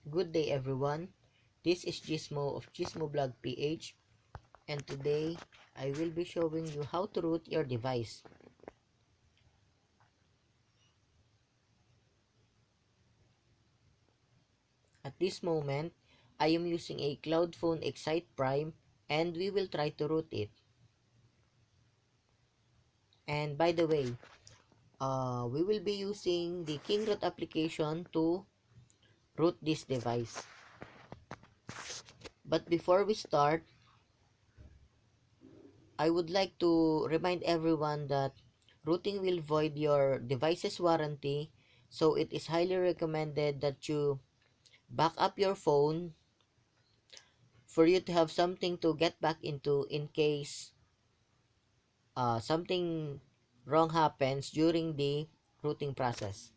Good day everyone, this is Gizmo of Gizmo Blog PH, and today I will be showing you how to root your device. At this moment, I am using a Cloudphone Excite Prime and we will try to root it. And by the way, we will be using the KingRoot application to root this device. But before we start, I would like to remind everyone that rooting will void your device's warranty, so it is highly recommended that you back up your phone for you to have something to get back into in case something wrong happens during the rooting process.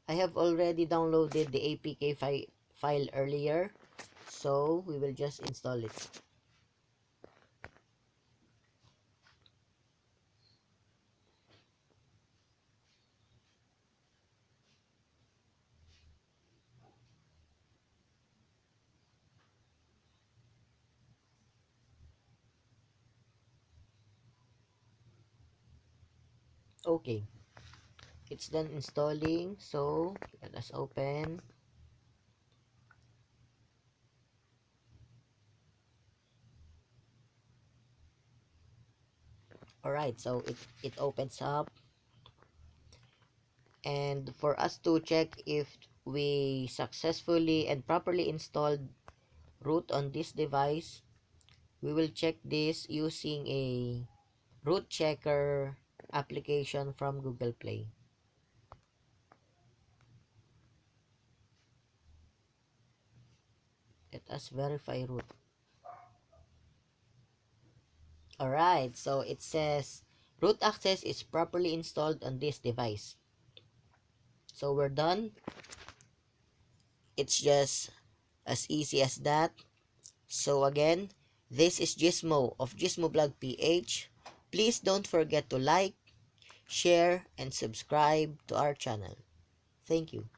I have already downloaded the APK file earlier, so we will just install it. Okay, it's done installing, so let us open. Alright, so it opens up, and for us to check if we successfully and properly installed root on this device, we will check this using a root checker application from Google Play. Let us verify root. Alright, so it says root access is properly installed on this device. So we're done. It's just as easy as that. So again, this is Gizmo of Gizmo Blog PH. Please don't forget to like, share, and subscribe to our channel. Thank you.